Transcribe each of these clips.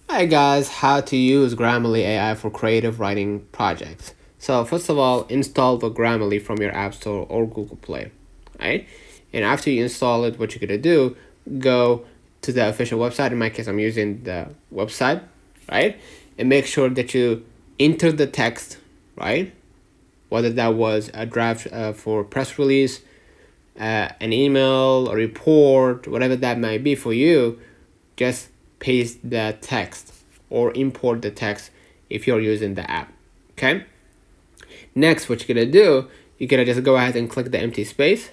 Hi guys, how to use Grammarly AI for creative writing projects. So first of all, install the Grammarly from your App Store or Google Play, right? And after you install it, what you're gonna do, go to the official website. In my case, I'm using the website, right? And make sure that you enter the text, right? Whether that was a draft for press release, an email, a report, whatever that might be for you, just paste the text or import the text if you're using the app. Okay. Next, what you're gonna do, you're gonna just go ahead and click the empty space.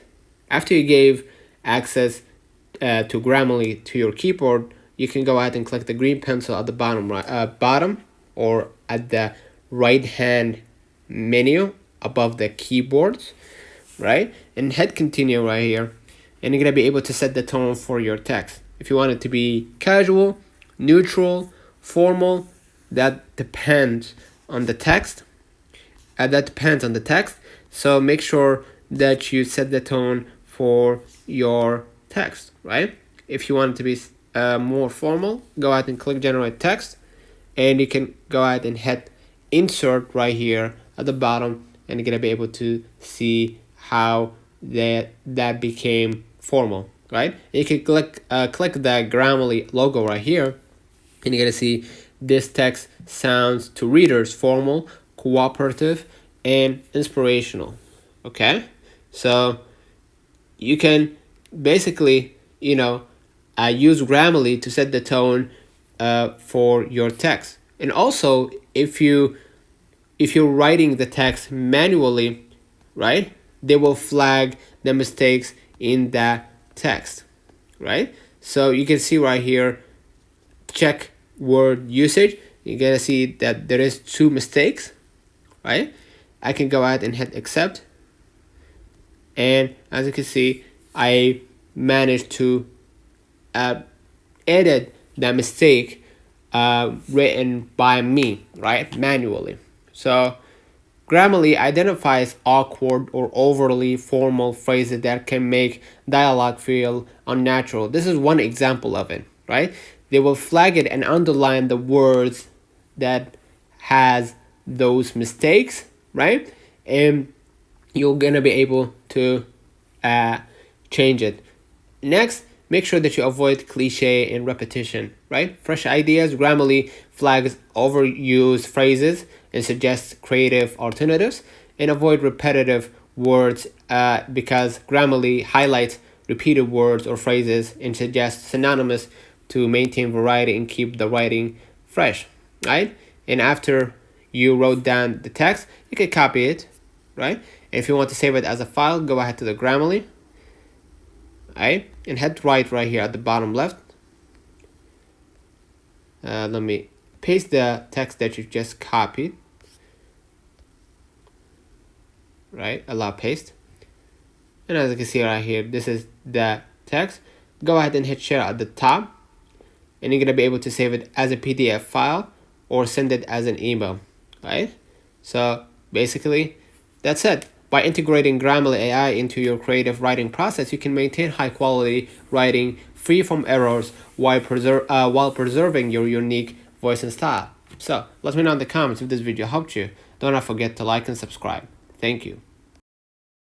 After you gave access to Grammarly to your keyboard, you can go ahead and click the green pencil at the bottom or at the right hand menu above the keyboards, right? And hit continue right here, and you're gonna be able to set the tone for your text. If you want it to be casual, neutral, formal, that depends on the text. So make sure that you set the tone for your text, right? If you want it to be more formal, go ahead and click generate text, and you can go ahead and hit insert right here at the bottom, and you're gonna be able to see how that became formal, right? You can click the Grammarly logo right here, and you're gonna see this text sounds to readers formal, cooperative, and inspirational. Okay, so you can basically use Grammarly to set the tone for your text. And also, if you're writing the text manually, right, they will flag the mistakes in that text, right? So you can see right here, check word usage. You're gonna see that there is 2 mistakes, right? I can go ahead and hit accept, and as you can see, I managed to edit that mistake written by me, right, manually. So Grammarly identifies awkward or overly formal phrases that can make dialogue feel unnatural. This is one example of it, right? They will flag it and underline the words that has those mistakes, right? And you're gonna be able to change it. Next, make sure that you avoid cliche and repetition, right? Fresh ideas, Grammarly flags overused phrases and suggests creative alternatives, and avoid repetitive words because Grammarly highlights repeated words or phrases and suggests synonymous to maintain variety and keep the writing fresh, right? And after you wrote down the text, you can copy it, right? And if you want to save it as a file, go ahead to the Grammarly, right? And hit right here at the bottom left. Let me paste the text that you just copied, right? Allow paste. And as you can see right here, this is the text. Go ahead and hit share at the top, and you're gonna be able to save it as a PDF file or send it as an email, right? So basically, that's it. By integrating Grammarly AI into your creative writing process, you can maintain high quality writing free from errors while preserving your unique voice and style. So let me know in the comments if this video helped you. Don't forget to like and subscribe. Thank you.